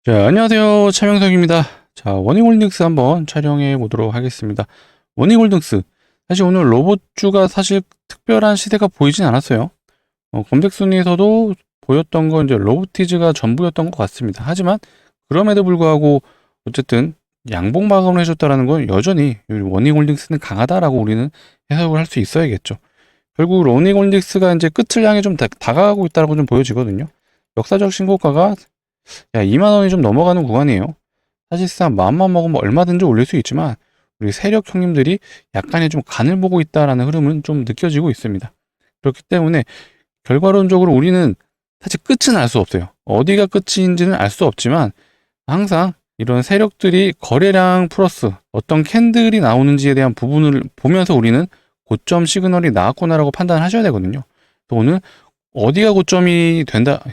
자, 안녕하세요. 차명석입니다. 자, 워닝홀딩스 한번 촬영해 보도록 하겠습니다. 워닝홀딩스. 사실 오늘 로봇주가 사실 특별한 시세가 보이진 않았어요. 검색 순위에서도 보였던 건 이제 로보티즈가 전부였던 것 같습니다. 하지만 그럼에도 불구하고 어쨌든 양봉 마감을 해줬다라는 건 여전히 워닝홀딩스는 강하다라고 우리는 해석을 할 수 있어야겠죠. 결국 워닝홀딩스가 이제 끝을 향해 좀 다가가고 있다고 좀 보여지거든요. 역사적 신고가가 2만 원이 좀 넘어가는 구간이에요. 사실상 마음만 먹으면 얼마든지 올릴 수 있지만 우리 세력 형님들이 약간의 좀 간을 보고 있다라는 흐름은 좀 느껴지고 있습니다. 그렇기 때문에 결과론적으로 우리는 사실 끝은 알 수 없어요. 어디가 끝인지는 알 수 없지만 항상 이런 세력들이 거래량 플러스 어떤 캔들이 나오는지에 대한 부분을 보면서 우리는 고점 시그널이 나왔구나라고 판단하셔야 되거든요. 또 오늘 어디가 고점이 된다,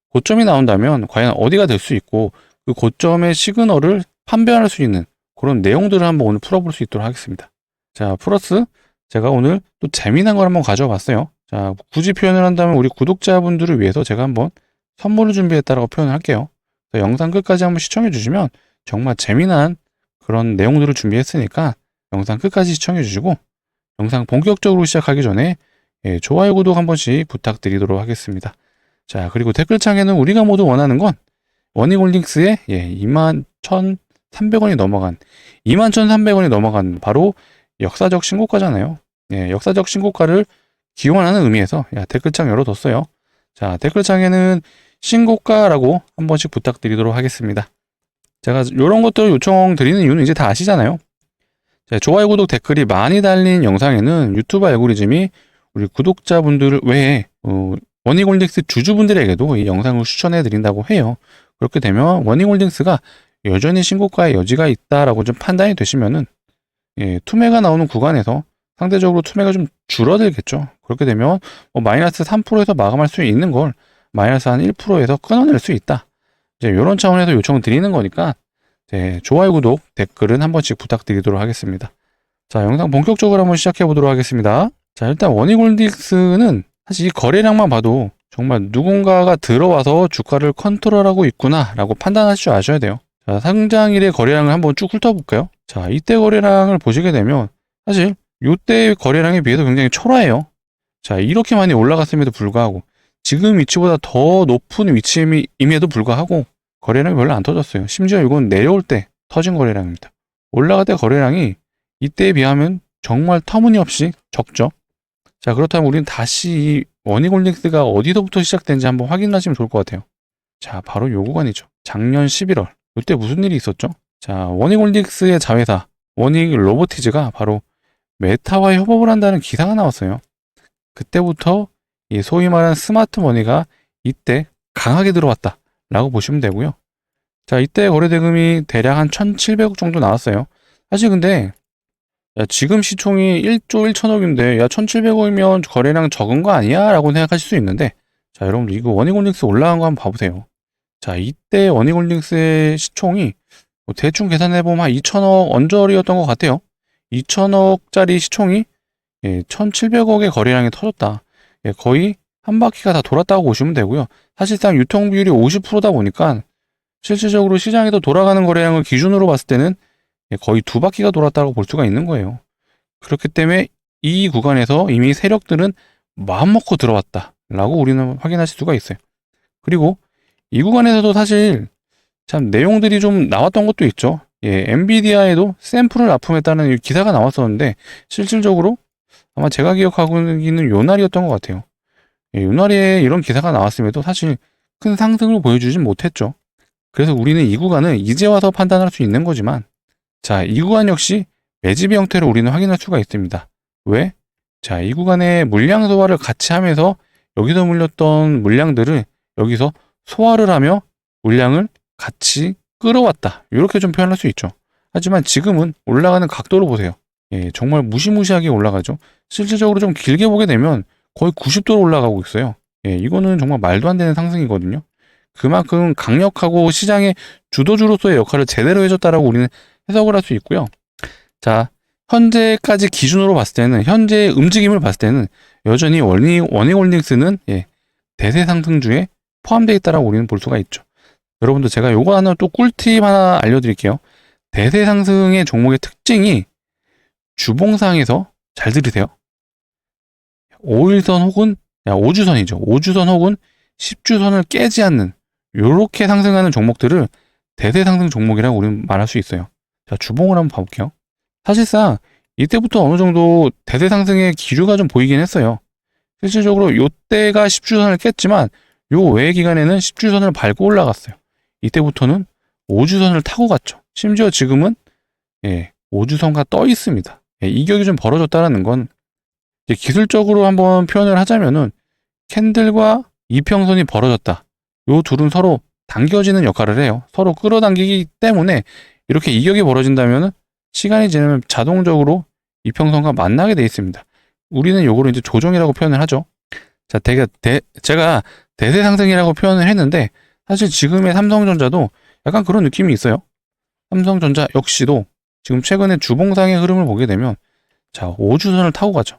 고점이 나온다면 과연 어디가 될 수 있고 그 고점의 시그널을 판별할 수 있는 그런 내용들을 한번 오늘 풀어볼 수 있도록 하겠습니다. 자, 플러스 제가 오늘 또 재미난 걸 한번 가져와 봤어요. 자, 굳이 표현을 한다면 우리 구독자분들을 위해서 제가 한번 선물을 준비했다라고 표현을 할게요. 영상 끝까지 한번 시청해 주시면 정말 재미난 그런 내용들을 준비했으니까 영상 끝까지 시청해 주시고 영상 본격적으로 시작하기 전에 좋아요, 구독 한 번씩 부탁드리도록 하겠습니다. 자, 그리고 댓글창에는 우리가 모두 원하는 건 워닝홀딩스의 21,300원이 넘어간 21,300원이 넘어간 바로 역사적 신고가잖아요. 역사적 신고가를 기원하는 의미에서 댓글창 열어뒀어요. 자, 댓글창에는 신고가라고 한 번씩 부탁드리도록 하겠습니다. 제가 이런 것들 요청드리는 이유는 이제 다 아시잖아요. 자, 좋아요, 구독, 댓글이 많이 달린 영상에는 유튜브 알고리즘이 우리 구독자분들 외에 워닝홀딩스 주주분들에게도 이 영상을 추천해 드린다고 해요. 그렇게 되면 워닝홀딩스가 여전히 신고가의 여지가 있다라고 좀 판단이 되시면은 투매가 나오는 구간에서 상대적으로 투매가 좀 줄어들겠죠. 그렇게 되면 마이너스 3%에서 마감할 수 있는 걸 마이너스 한 1%에서 끊어낼 수 있다. 이제 이런 차원에서 요청을 드리는 거니까 좋아요, 구독, 댓글은 한 번씩 부탁드리도록 하겠습니다. 자, 영상 본격적으로 한번 시작해 보도록 하겠습니다. 자, 일단 워닝홀딩스는 사실 이 거래량만 봐도 정말 누군가가 들어와서 주가를 컨트롤하고 있구나 라고 판단하실 줄 아셔야 돼요. 자, 상장일의 거래량을 한번 쭉 훑어볼까요? 자, 이때 거래량을 보시게 되면 사실 이때 거래량에 비해서 굉장히 초라해요. 자, 이렇게 많이 올라갔음에도 불구하고 지금 위치보다 더 높은 위치임에도 불구하고 거래량이 별로 안 터졌어요. 심지어 이건 내려올 때 터진 거래량입니다. 올라갈 때 거래량이 이때에 비하면 정말 터무니없이 적죠. 자, 그렇다면 우리는 다시 이 워닝홀딩스가 어디서부터 시작된지 한번 확인하시면 좋을 것 같아요. 자, 바로 요 구간이죠. 작년 11월. 이때 무슨 일이 있었죠? 자, 워닝홀딩스의 자회사 워닝 로보티즈가 바로 메타와 협업을 한다는 기사가 나왔어요. 그때부터 이 소위 말하는 스마트 머니가 이때 강하게 들어왔다 라고 보시면 되고요. 자, 이때 거래 대금이 대략 한 1,700억 정도 나왔어요. 사실 근데 지금 시총이 1조 1천억인데 1,700억이면 거래량 적은 거 아니야? 라고 생각하실 수 있는데 자, 여러분들 이거 워닝홀딩스 올라간 거 한번 봐보세요. 자, 이때 워닝홀딩스의 시총이 대충 계산해보면 한 2천억 언저리였던 것 같아요. 2천억짜리 시총이 1,700억의 거래량이 터졌다. 거의 한 바퀴가 다 돌았다고 보시면 되고요. 사실상 유통 비율이 50%다 보니까 실질적으로 시장에서 돌아가는 거래량을 기준으로 봤을 때는 거의 두 바퀴가 돌았다고 볼 수가 있는 거예요. 그렇기 때문에 이 구간에서 이미 세력들은 마음먹고 들어왔다라고 우리는 확인하실 수가 있어요. 그리고 이 구간에서도 사실 참 내용들이 좀 나왔던 것도 있죠. 엔비디아에도 샘플을 납품했다는 기사가 나왔었는데 실질적으로 아마 제가 기억하고 있는 요 날이었던 것 같아요. 요 날에 이런 기사가 나왔음에도 사실 큰 상승을 보여주진 못했죠. 그래서 우리는 이 구간은 이제 와서 판단할 수 있는 거지만 자, 이 구간 역시 매집의 형태로 우리는 확인할 수가 있습니다. 왜? 자, 이 구간의 물량 소화를 같이 하면서 여기서 물렸던 물량들을 여기서 소화를 하며 물량을 같이 끌어왔다. 이렇게 좀 표현할 수 있죠. 하지만 지금은 올라가는 각도를 보세요. 정말 무시무시하게 올라가죠. 실질적으로 좀 길게 보게 되면 거의 90도로 올라가고 있어요. 이거는 정말 말도 안 되는 상승이거든요. 그만큼 강력하고 시장의 주도주로서의 역할을 제대로 해줬다라고 우리는 해석을 할 수 있고요. 자, 현재까지 기준으로 봤을 때는 현재의 움직임을 봤을 때는 여전히 워닝홀딩스는 대세 상승주에 포함되어 있다라고 우리는 볼 수가 있죠. 여러분들 제가 요거 하나 또 꿀팁 하나 알려드릴게요. 대세 상승의 종목의 특징이 주봉상에서 잘 들으세요. 5일선 혹은 5주선이죠. 5주선 혹은 10주선을 깨지 않는 요렇게 상승하는 종목들을 대세 상승 종목이라고 우리는 말할 수 있어요. 자, 주봉을 한번 봐볼게요. 사실상 이때부터 어느 정도 대세 상승의 기류가 좀 보이긴 했어요. 실질적으로 요때가 10주선을 깼지만 요 외의 기간에는 10주선을 밟고 올라갔어요. 이때부터는 5주선을 타고 갔죠. 심지어 지금은 5주선과 떠 있습니다. 이격이 좀 벌어졌다는 건 이제 기술적으로 한번 표현을 하자면은 캔들과 이평선이 벌어졌다. 요 둘은 서로 당겨지는 역할을 해요. 서로 끌어당기기 때문에 이렇게 이격이 벌어진다면 시간이 지나면 자동적으로 이평선과 만나게 돼 있습니다. 우리는 요거를 이제 조정이라고 표현을 하죠. 자, 제가 대세 상승이라고 표현을 했는데 사실 지금의 삼성전자도 약간 그런 느낌이 있어요. 삼성전자 역시도 지금 최근에 주봉상의 흐름을 보게 되면 자, 5주선을 타고 가죠.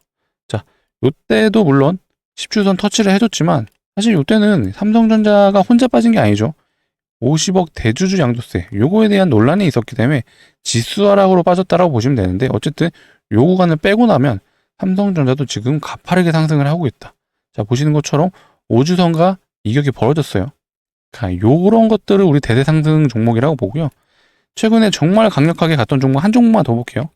자, 요때도 물론 10주선 터치를 해줬지만 사실 요때는 삼성전자가 혼자 빠진 게 아니죠. 50억 대주주 양도세 요거에 대한 논란이 있었기 때문에 지수 하락으로 빠졌다라고 보시면 되는데 어쨌든 요 구간을 빼고 나면 삼성전자도 지금 가파르게 상승을 하고 있다. 자, 보시는 것처럼 5주선과 이격이 벌어졌어요. 자, 요런 것들을 우리 대세 상승 종목이라고 보고요. 최근에 정말 강력하게 갔던 종목 한 종목만 더 볼게요.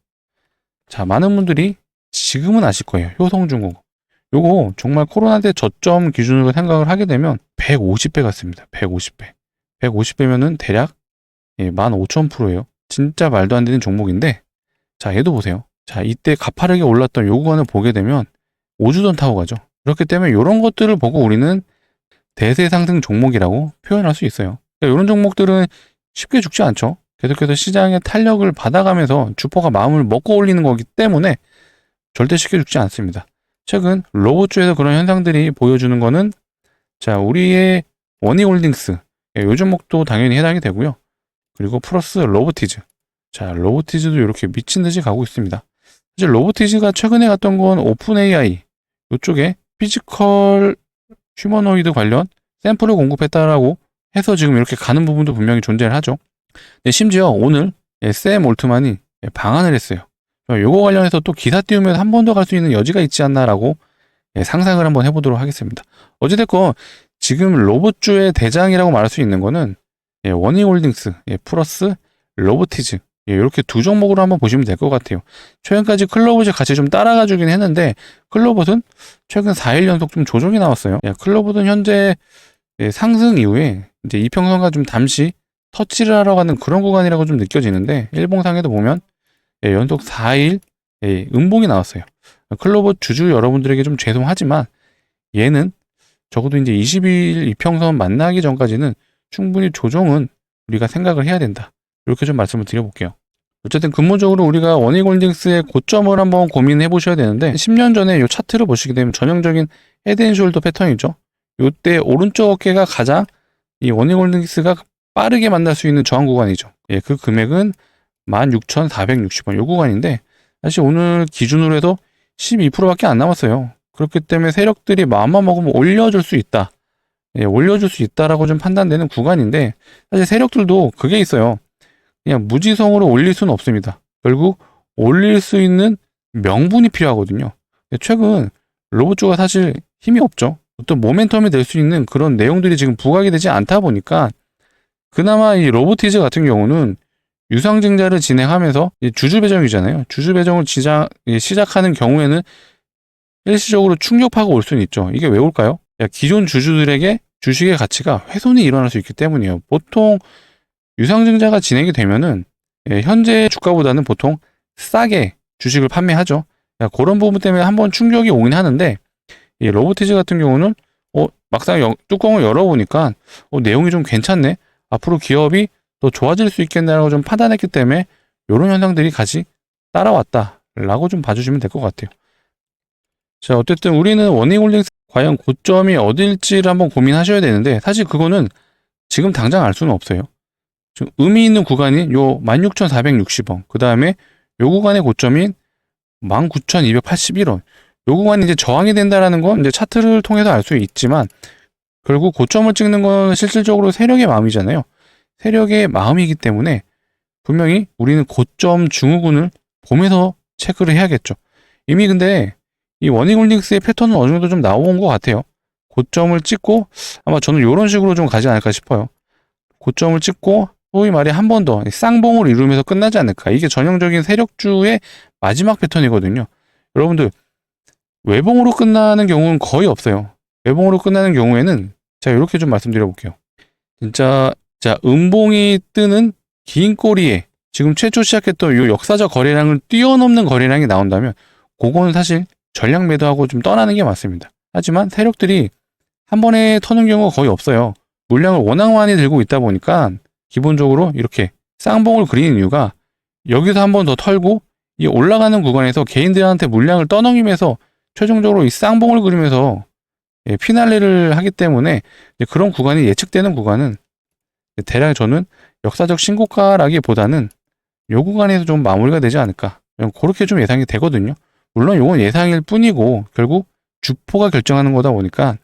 자, 많은 분들이 지금은 아실 거예요. 효성중공업. 요거 정말 코로나 때 저점 기준으로 생각을 하게 되면 150배 같습니다. 150배. 150배면은 대략 15,000%예요. 진짜 말도 안 되는 종목인데 자, 얘도 보세요. 자, 이때 가파르게 올랐던 요 구간을 보게 되면 5주선 타고 가죠. 그렇기 때문에 이런 것들을 보고 우리는 대세 상승 종목이라고 표현할 수 있어요. 그러니까 이런 종목들은 쉽게 죽지 않죠. 계속해서 시장의 탄력을 받아가면서 주포가 마음을 먹고 올리는 거기 때문에 절대 쉽게 죽지 않습니다. 최근 로봇주에서 그런 현상들이 보여주는 거는 자, 우리의 원희홀딩스 요 종목도 당연히 해당이 되고요. 그리고 플러스 로보티즈. 자, 로보티즈도 이렇게 미친 듯이 가고 있습니다. 사실 로보티즈가 최근에 갔던 건 오픈 AI 이쪽에 피지컬 휴머노이드 관련 샘플을 공급했다라고 해서 지금 이렇게 가는 부분도 분명히 존재를 하죠. 네, 심지어 오늘 샘 올트만이 방한을 했어요. 요거 관련해서 또 기사 띄우면 한 번 더 갈 수 있는 여지가 있지 않나라고 상상을 한번 해보도록 하겠습니다. 어찌됐건 지금 로봇주의 대장이라고 말할 수 있는 거는 원희홀딩스 플러스 로보티즈 이렇게 두 종목으로 한번 보시면 될 것 같아요. 최근까지 클로봇이 같이 좀 따라가주긴 했는데 클로봇은 최근 4일 연속 좀 조정이 나왔어요. 클로봇은 현재 상승 이후에 이제 이평선과 좀 잠시 터치를 하러 가는 그런 구간이라고 좀 느껴지는데 일봉상에도 보면 연속 4일 음봉이 나왔어요. 클로봇 주주 여러분들에게 좀 죄송하지만 얘는 적어도 이제 20일 이평선 만나기 전까지는 충분히 조정은 우리가 생각을 해야 된다. 이렇게 좀 말씀을 드려볼게요. 어쨌든 근본적으로 우리가 원희홀딩스의 고점을 한번 고민해 보셔야 되는데 10년 전에 이 차트를 보시게 되면 전형적인 헤드앤숄더 패턴이죠. 이때 오른쪽 어깨가 가장 이 원희홀딩스가 빠르게 만날 수 있는 저항 구간이죠. 그 금액은 16,460원 요 구간인데 사실 오늘 기준으로 해도 12%밖에 안 남았어요. 그렇기 때문에 세력들이 마음만 먹으면 올려줄 수 있다. 올려줄 수 있다라고 좀 판단되는 구간인데 사실 세력들도 그게 있어요. 그냥 무지성으로 올릴 수는 없습니다. 결국 올릴 수 있는 명분이 필요하거든요. 최근 로봇주가 사실 힘이 없죠. 어떤 모멘텀이 될 수 있는 그런 내용들이 지금 부각이 되지 않다 보니까 그나마 이 로보티즈 같은 경우는 유상증자를 진행하면서 주주 배정이잖아요. 주주 배정을 시작하는 경우에는 일시적으로 충격파가 올 수는 있죠. 이게 왜 올까요? 기존 주주들에게 주식의 가치가 훼손이 일어날 수 있기 때문이에요. 보통 유상증자가 진행이 되면은 현재 주가보다는 보통 싸게 주식을 판매하죠. 그런 부분 때문에 한번 충격이 오긴 하는데 이 로보티즈 같은 경우는 막상 뚜껑을 열어보니까 내용이 좀 괜찮네. 앞으로 기업이 더 좋아질 수 있겠네라고 좀 판단했기 때문에 이런 현상들이 같이 따라왔다라고 좀 봐주시면 될 것 같아요. 자, 어쨌든 우리는 원희홀딩스 과연 고점이 어딜지를 한번 고민하셔야 되는데 사실 그거는 지금 당장 알 수는 없어요. 지금 의미 있는 구간이 요 16,460원 그 다음에 요 구간의 고점인 19,281원 요 구간이 이제 저항이 된다라는 건 이제 차트를 통해서 알 수 있지만 결국 고점을 찍는 건 실질적으로 세력의 마음이잖아요. 세력의 마음이기 때문에 분명히 우리는 고점 증후군을 보면서 체크를 해야겠죠. 이미 근데 이 워닝홀딩스의 패턴은 어느 정도 좀 나온 것 같아요. 고점을 찍고 아마 저는 이런 식으로 좀 가지 않을까 싶어요. 고점을 찍고 소위 말해 한 번 더 쌍봉을 이루면서 끝나지 않을까. 이게 전형적인 세력주의 마지막 패턴이거든요. 여러분들 외봉으로 끝나는 경우는 거의 없어요. 외봉으로 끝나는 경우에는 자 이렇게 좀 말씀드려 볼게요. 진짜 자 음봉이 뜨는 긴 꼬리에 지금 최초 시작했던 이 역사적 거래량을 뛰어넘는 거래량이 나온다면 그거는 사실 전량 매도하고 좀 떠나는 게 맞습니다. 하지만 세력들이 한 번에 터는 경우가 거의 없어요. 물량을 워낙 많이 들고 있다 보니까 기본적으로 이렇게 쌍봉을 그리는 이유가 여기서 한 번 더 털고 이 올라가는 구간에서 개인들한테 물량을 떠넘기면서 최종적으로 이 쌍봉을 그리면서 피날레를 하기 때문에 그런 구간이 예측되는 구간은 대략 저는 역사적 신고가라기보다는 요 구간에서 좀 마무리가 되지 않을까 그렇게 좀 예상이 되거든요. 물론 요건 예상일 뿐이고 결국 주포가 결정하는 거다 보니까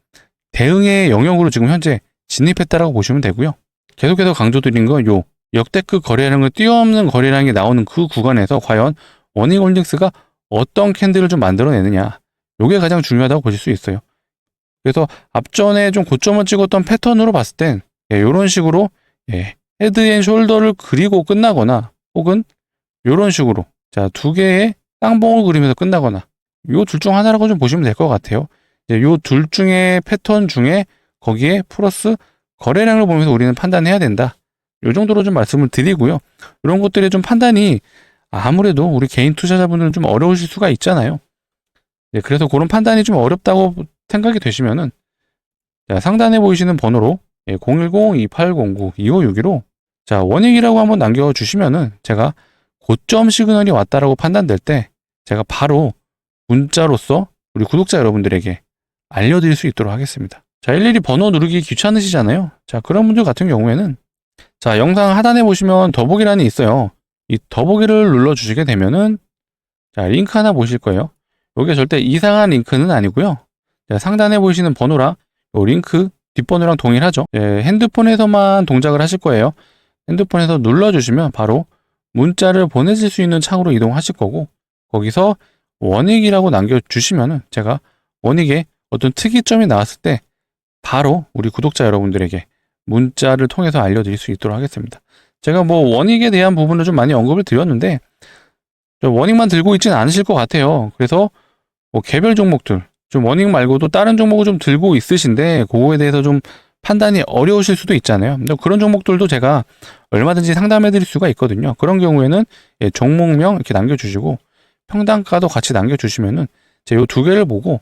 대응의 영역으로 지금 현재 진입했다라고 보시면 되고요. 계속해서 강조드린 건 요 역대급 거래량을 뛰어넘는 거래량이 나오는 그 구간에서 과연 워닝홀딩스가 어떤 캔들을 좀 만들어내느냐 요게 가장 중요하다고 보실 수 있어요. 그래서 앞전에 좀 고점을 찍었던 패턴으로 봤을 땐 이런 식으로 헤드 앤 숄더를 그리고 끝나거나 혹은 이런 식으로 자 두 개의 쌍봉을 그리면서 끝나거나 요 둘 중 하나라고 좀 보시면 될 것 같아요. 요 둘 중의 패턴 중에 거기에 플러스 거래량을 보면서 우리는 판단해야 된다. 요 정도로 좀 말씀을 드리고요. 이런 것들의 좀 판단이 아무래도 우리 개인 투자자분들은 좀 어려우실 수가 있잖아요. 그래서 그런 판단이 좀 어렵다고 생각이 되시면은 자, 상단에 보이시는 번호로 010-2809-2562로 자 원익이라고 한번 남겨주시면은 제가 고점 시그널이 왔다라고 판단될 때 제가 바로 문자로서 우리 구독자 여러분들에게 알려드릴 수 있도록 하겠습니다. 자, 일일이 번호 누르기 귀찮으시잖아요. 자, 그런 분들 같은 경우에는 자, 영상 하단에 보시면 더보기란이 있어요. 이 더보기를 눌러주시게 되면은 자, 링크 하나 보실 거예요. 이게 절대 이상한 링크는 아니고요. 자, 상단에 보이시는 번호랑 이 링크 뒷번호랑 동일하죠. 핸드폰에서만 동작을 하실 거예요. 핸드폰에서 눌러주시면 바로 문자를 보내실 수 있는 창으로 이동하실 거고 거기서 원익이라고 남겨주시면은 제가 원익에 어떤 특이점이 나왔을 때 바로 우리 구독자 여러분들에게 문자를 통해서 알려드릴 수 있도록 하겠습니다. 제가 뭐 원익에 대한 부분을 좀 많이 언급을 드렸는데 원익만 들고 있지는 않으실 것 같아요. 그래서 뭐 개별 종목들 좀 원익 말고도 다른 종목을 좀 들고 있으신데 그거에 대해서 좀 판단이 어려우실 수도 있잖아요. 근데 그런 종목들도 제가 얼마든지 상담해 드릴 수가 있거든요. 그런 경우에는 종목명 이렇게 남겨주시고 평단가도 같이 남겨주시면은 제가 이 두 개를 보고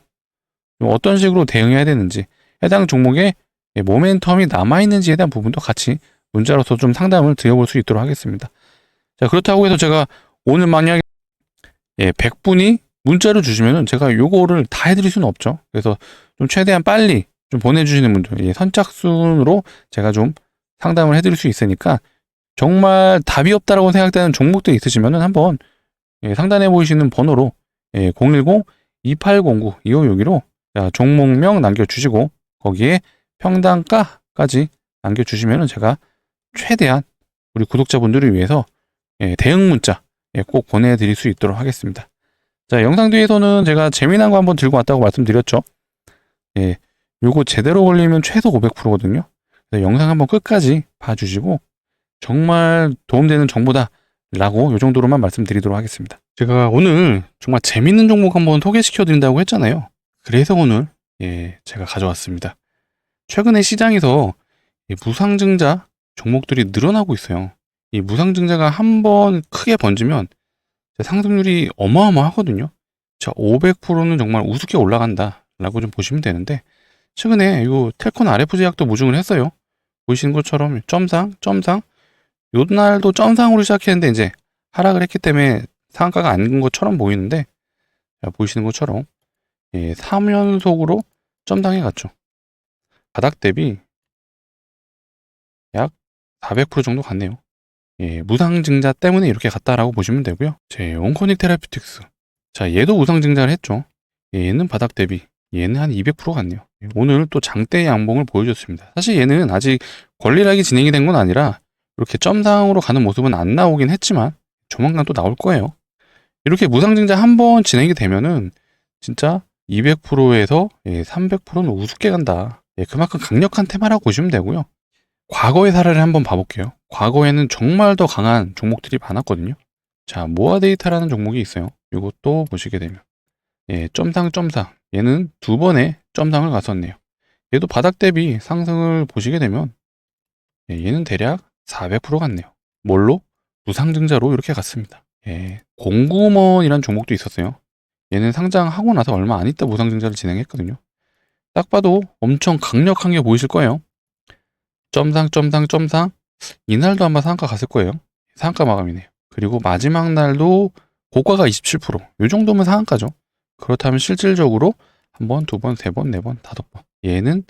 어떤 식으로 대응해야 되는지 해당 종목에 모멘텀이 남아있는지에 대한 부분도 같이 문자로서 좀 상담을 드려볼 수 있도록 하겠습니다. 자, 그렇다고 해서 제가 오늘 만약에 100분이 문자를 주시면은 제가 요거를 다 해드릴 수는 없죠. 그래서 좀 최대한 빨리 좀 보내주시는 분들, 선착순으로 제가 좀 상담을 해드릴 수 있으니까 정말 답이 없다라고 생각되는 종목들이 있으시면은 한번 상단에 보이시는 번호로 010-2809-2562로 종목명 남겨주시고 거기에 평단가까지 남겨주시면은 제가 최대한 우리 구독자분들을 위해서 대응 문자 꼭 보내드릴 수 있도록 하겠습니다. 자, 영상 뒤에서는 제가 재미난 거 한번 들고 왔다고 말씀드렸죠. 요거 제대로 걸리면 최소 500%거든요. 영상 한번 끝까지 봐주시고 정말 도움되는 정보다 라고 요 정도로만 말씀드리도록 하겠습니다. 제가 오늘 정말 재밌는 종목 한번 소개시켜 드린다고 했잖아요. 그래서 오늘 제가 가져왔습니다. 최근에 시장에서 무상증자 종목들이 늘어나고 있어요. 이 무상증자가 한번 크게 번지면 상승률이 어마어마하거든요. 자, 500%는 정말 우습게 올라간다 라고 좀 보시면 되는데 최근에 이 텔콘 RF 제약도 모증을 했어요. 보이시는 것처럼 점상 요날도 점상으로 시작했는데 이제 하락을 했기 때문에 상한가가 아닌 것처럼 보이는데 자, 보이시는 것처럼 3연속으로 점상에 갔죠. 바닥 대비 약 400% 정도 갔네요. 무상증자 때문에 이렇게 갔다라고 보시면 되고요. 제 온코닉 테라피틱스. 자, 얘도 무상증자를 했죠. 얘는 바닥 대비 얘는 한 200% 갔네요. 오늘 또 장대 양봉을 보여줬습니다. 사실 얘는 아직 권리락이 진행이 된 건 아니라 이렇게 점상으로 가는 모습은 안 나오긴 했지만 조만간 또 나올 거예요. 이렇게 무상증자 한번 진행이 되면은 진짜 200%에서 300%는 우습게 간다. 그만큼 강력한 테마라고 보시면 되고요. 과거의 사례를 한번 봐볼게요. 과거에는 정말 더 강한 종목들이 많았거든요. 자, 모아데이터라는 종목이 있어요. 이것도 보시게 되면 점상 얘는 두 번의 점상을 갔었네요. 얘도 바닥 대비 상승을 보시게 되면 얘는 대략 400% 갔네요. 뭘로? 무상증자로 이렇게 갔습니다. 공구먼이란 종목도 있었어요. 얘는 상장하고 나서 얼마 안 있다 무상증자를 진행했거든요. 딱 봐도 엄청 강력한 게 보이실 거예요. 점상 이날도 아마 상한가 갔을 거예요. 상한가 마감이네요. 그리고 마지막 날도 고가가 27%. 이 정도면 상한가죠. 그렇다면 실질적으로 한 번, 두 번, 세 번, 네 번, 다섯 번. 얘는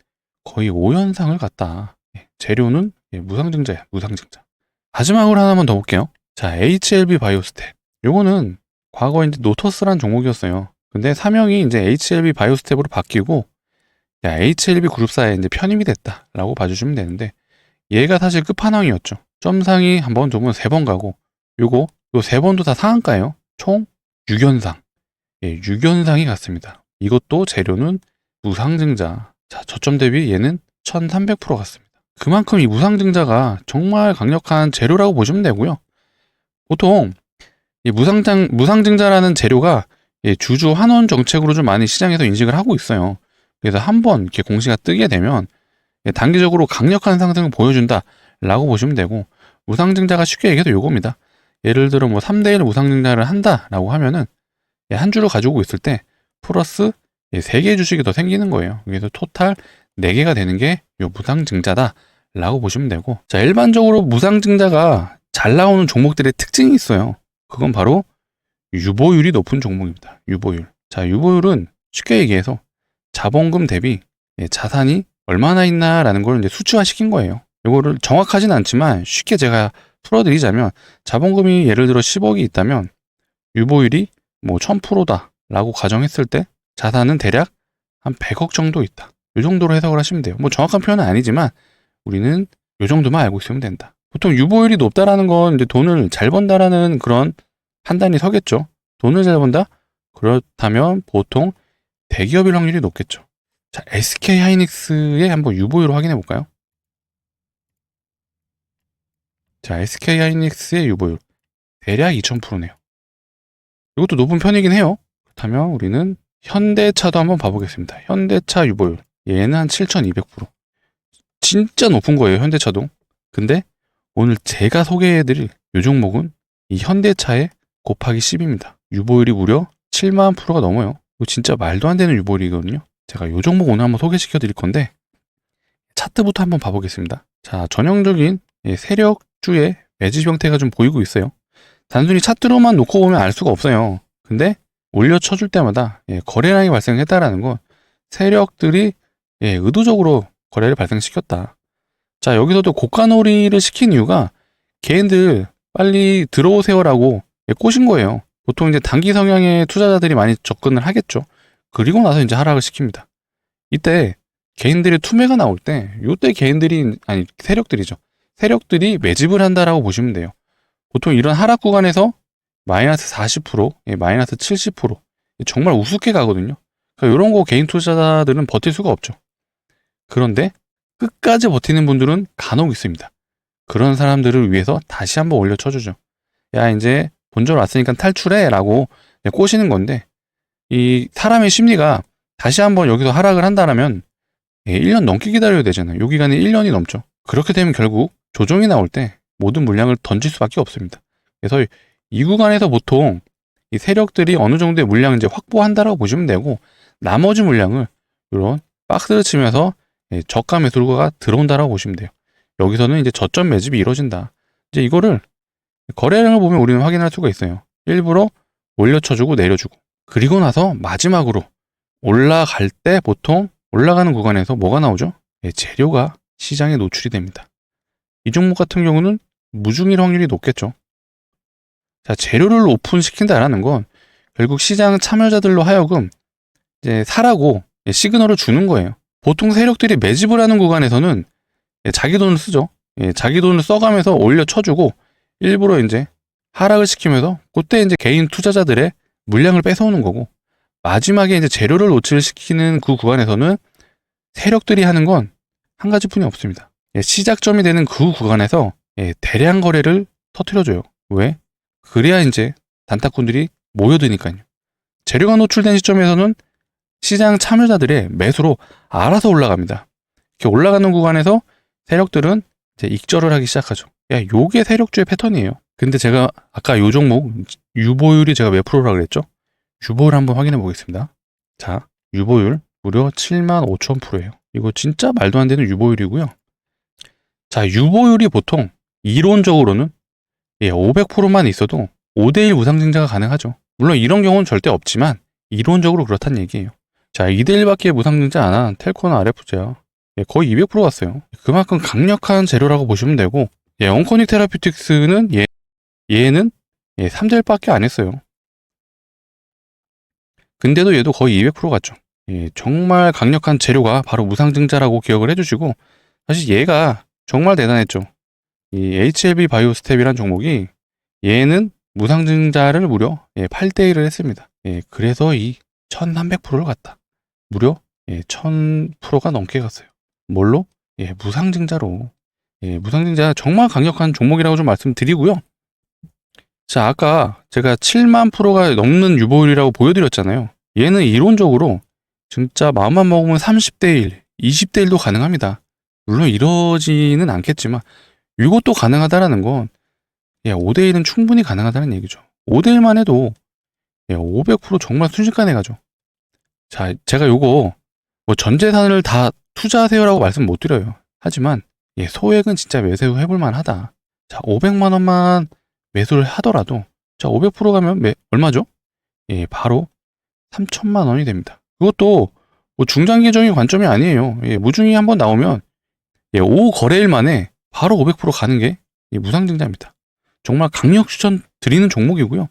거의 5연상을 갔다. 재료는 무상증자야, 무상증자. 마지막으로 하나만 더 볼게요. 자, HLB 바이오스텝. 요거는 과거에 이제 노터스란 종목이었어요. 근데 사명이 이제 HLB 바이오스텝으로 바뀌고 HLB 그룹사에 이제 편입이 됐다라고 봐주시면 되는데 얘가 사실 끝판왕이었죠. 점상이 한 번, 두 번, 세 번 가고 요 세 번도 다 상한가예요. 총 6연상. 6연상이 갔습니다. 이것도 재료는 무상증자. 자, 저점 대비 얘는 1300% 갔습니다. 그만큼 이 무상증자가 정말 강력한 재료라고 보시면 되고요. 보통 이 무상증자라는 재료가 주주 환원 정책으로 좀 많이 시장에서 인식을 하고 있어요. 그래서 한번 이렇게 공시가 뜨게 되면 단기적으로 강력한 상승을 보여준다라고 보시면 되고, 무상증자가 쉽게 얘기해도 요겁니다. 예를 들어 뭐 3대1 무상증자를 한다라고 하면은 한 주를 가지고 있을 때 플러스 3개의 주식이 더 생기는 거예요. 그래서 토탈 4개가 되는 게 요 무상증자다라고 보시면 되고, 자, 일반적으로 무상증자가 잘 나오는 종목들의 특징이 있어요. 그건 바로 유보율이 높은 종목입니다. 유보율. 자, 유보율은 쉽게 얘기해서 자본금 대비 자산이 얼마나 있나라는 걸 이제 수치화 시킨 거예요. 이거를 정확하진 않지만 쉽게 제가 풀어드리자면, 자본금이 예를 들어 10억이 있다면 유보율이 뭐 1000%다라고 가정했을 때 자산은 대략 한 100억 정도 있다. 이 정도로 해석을 하시면 돼요. 뭐 정확한 표현은 아니지만 우리는 이 정도만 알고 있으면 된다. 보통 유보율이 높다라는 건 이제 돈을 잘 번다라는 그런 판단이 서겠죠. 돈을 잘 번다? 그렇다면 보통 대기업일 확률이 높겠죠. 자, SK 하이닉스의 한번 유보율을 확인해 볼까요? 자, SK 하이닉스의 유보율 대략 2000%네요. 이것도 높은 편이긴 해요. 그렇다면 우리는 현대차도 한번 봐보겠습니다. 현대차 유보율 얘는 한 7200%. 진짜 높은 거예요, 현대차도. 근데 오늘 제가 소개해드릴 이 종목은 이 현대차의 곱하기 10입니다. 유보율이 무려 7만 %가 넘어요. 이거 진짜 말도 안 되는 유보율이거든요. 제가 이 종목 오늘 한번 소개시켜 드릴 건데, 차트부터 한번 봐보겠습니다. 자, 전형적인 세력주의 매집 형태가 좀 보이고 있어요. 단순히 차트로만 놓고 보면 알 수가 없어요. 근데 올려쳐줄 때마다 거래량이 발생했다라는 건 세력들이 의도적으로 거래를 발생시켰다. 자, 여기서도 고가놀이를 시킨 이유가 개인들 빨리 들어오세요라고 꼬신 거예요. 보통 이제 단기 성향의 투자자들이 많이 접근을 하겠죠. 그리고 나서 이제 하락을 시킵니다. 이때 개인들의 투매가 나올 때, 요때 세력들이죠. 세력들이 매집을 한다라고 보시면 돼요. 보통 이런 하락 구간에서 마이너스 40%, 마이너스 70% 정말 우습게 가거든요. 그러니까 이런 거 개인 투자자들은 버틸 수가 없죠. 그런데 끝까지 버티는 분들은 간혹 있습니다. 그런 사람들을 위해서 다시 한번 올려쳐주죠. 야, 이제 본전 왔으니까 탈출해 라고 꼬시는 건데, 이 사람의 심리가 다시 한번 여기서 하락을 한다면 1년 넘게 기다려야 되잖아요. 요 기간이 1년이 넘죠. 그렇게 되면 결국 조정이 나올 때 모든 물량을 던질 수밖에 없습니다. 그래서 이 구간에서 보통 이 세력들이 어느 정도의 물량을 이제 확보한다라고 보시면 되고, 나머지 물량을 이런 박스를 치면서 저가 매수가 들어온다라고 보시면 돼요. 여기서는 이제 저점 매집이 이루어진다. 이제 이거를 거래량을 보면 우리는 확인할 수가 있어요. 일부러 올려쳐주고 내려주고, 그리고 나서 마지막으로 올라갈 때 보통 올라가는 구간에서 뭐가 나오죠? 재료가 시장에 노출이 됩니다. 이 종목 같은 경우는 무중일 확률이 높겠죠. 자, 재료를 오픈시킨다라는 건 결국 시장 참여자들로 하여금 이제 사라고 시그널을 주는 거예요. 보통 세력들이 매집을 하는 구간에서는 자기 돈을 쓰죠. 자기 돈을 써가면서 올려 쳐주고 일부러 이제 하락을 시키면서 그때 이제 개인 투자자들의 물량을 뺏어오는 거고, 마지막에 이제 재료를 노출시키는 그 구간에서는 세력들이 하는 건 한 가지뿐이 없습니다. 시작점이 되는 그 구간에서 대량 거래를 터뜨려줘요. 왜? 그래야 이제 단타꾼들이 모여드니까요. 재료가 노출된 시점에서는 시장 참여자들의 매수로 알아서 올라갑니다. 이렇게 올라가는 구간에서 세력들은 이제 익절을 하기 시작하죠. 요게 세력주의 패턴이에요. 근데 제가 아까 요 종목 유보율이 제가 몇 프로라 그랬죠? 유보율 한번 확인해 보겠습니다. 자, 유보율 무려 75,000%예요. 이거 진짜 말도 안 되는 유보율이고요. 자, 유보율이 보통 이론적으로는 500%만 있어도 5대1 무상증자가 가능하죠. 물론 이런 경우는 절대 없지만 이론적으로 그렇다는 얘기예요. 자, 2대1밖에 무상증자 안 한 텔코나 RF제야. 거의 200% 갔어요. 그만큼 강력한 재료라고 보시면 되고, 온코닉 테라퓨틱스는 얘는 3대1밖에 안 했어요. 근데도 얘도 거의 200% 갔죠. 정말 강력한 재료가 바로 무상증자라고 기억을 해주시고, 사실 얘가 정말 대단했죠. 이 HLB 바이오스텝이란 종목이 얘는 무상증자를 무려 8대1을 했습니다. 그래서 이 1300%를 갔다. 무려 1000%가 넘게 갔어요. 뭘로? 무상증자로. 무상증자 정말 강력한 종목이라고 좀 말씀드리고요. 자, 아까 제가 7만 프로가 넘는 유보율이라고 보여드렸잖아요. 얘는 이론적으로 진짜 마음만 먹으면 30대1, 20대1도 가능합니다. 물론 이러지는 않겠지만 이것도 가능하다라는 건 5대1은 충분히 가능하다는 얘기죠. 5대1만 해도 500% 정말 순식간에 가죠. 자, 제가 요거 뭐 전 재산을 다 투자하세요라고 말씀 못 드려요. 하지만 소액은 진짜 매수 해볼 만하다. 자, 500만 원만 매수를 하더라도 자, 500% 가면 얼마죠? 바로 3천만 원이 됩니다. 그것도 뭐 중장기적인 관점이 아니에요. 무중이 한번 나오면 5거래일 만에 바로 500% 가는 게 무상증자입니다. 정말 강력 추천 드리는 종목이고요.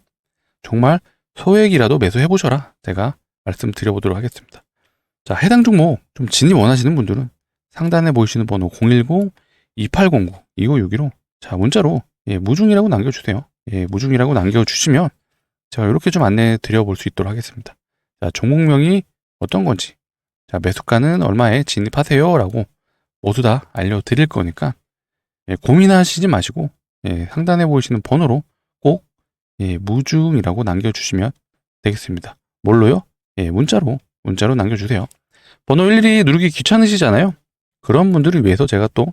정말 소액이라도 매수해보셔라. 제가 말씀드려보도록 하겠습니다. 자, 해당 종목 좀 진입 원하시는 분들은 상단에 보이시는 번호 010-2809-2561로 자, 문자로 무중이라고 남겨주세요. 무중이라고 남겨주시면 제가 이렇게 좀 안내 드려볼 수 있도록 하겠습니다. 자, 종목명이 어떤 건지, 자, 매수가는 얼마에 진입하세요 라고 모두 다 알려드릴 거니까 고민하시지 마시고 상단에 보이시는 번호로 꼭 무중이라고 남겨주시면 되겠습니다. 뭘로요? 문자로 남겨주세요. 번호 일일이 누르기 귀찮으시잖아요. 그런 분들을 위해서 제가 또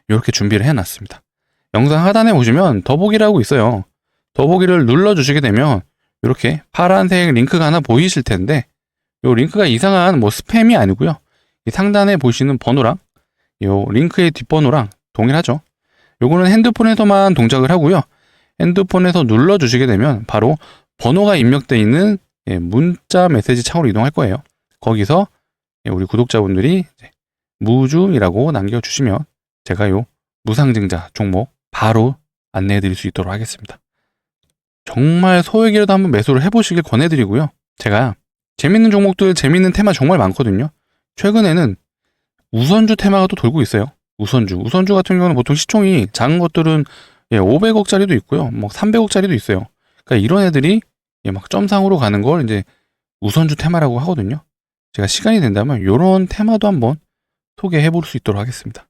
이렇게 준비를 해놨습니다. 영상 하단에 보시면 더보기라고 있어요. 더보기를 눌러주시게 되면 이렇게 파란색 링크가 하나 보이실 텐데 이 링크가 이상한 뭐 스팸이 아니고요. 이 상단에 보시는 번호랑 이 링크의 뒷번호랑 동일하죠. 요거는 핸드폰에서만 동작을 하고요. 핸드폰에서 눌러주시게 되면 바로 번호가 입력되어 있는 문자 메시지 창으로 이동할 거예요. 거기서 우리 구독자분들이 무중이라고 남겨주시면 제가 요 무상증자 종목 바로 안내해 드릴 수 있도록 하겠습니다. 정말 소액이라도 한번 매수를 해보시길 권해드리고요. 제가 재밌는 종목들, 재밌는 테마 정말 많거든요. 최근에는 우선주 테마가 또 돌고 있어요. 우선주 같은 경우는 보통 시총이 작은 것들은 500억짜리도 있고요. 뭐 300억짜리도 있어요. 그러니까 이런 애들이 막 점상으로 가는 걸 이제 우선주 테마라고 하거든요. 제가 시간이 된다면 이런 테마도 한번 소개해 볼 수 있도록 하겠습니다.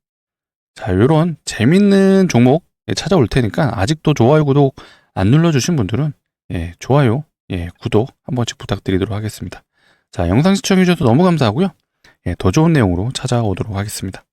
자, 이런 재밌는 종목 찾아올 테니까 아직도 좋아요, 구독 안 눌러주신 분들은 좋아요, 구독 한 번씩 부탁드리도록 하겠습니다. 자, 영상 시청해주셔서 너무 감사하고요. 더 좋은 내용으로 찾아오도록 하겠습니다.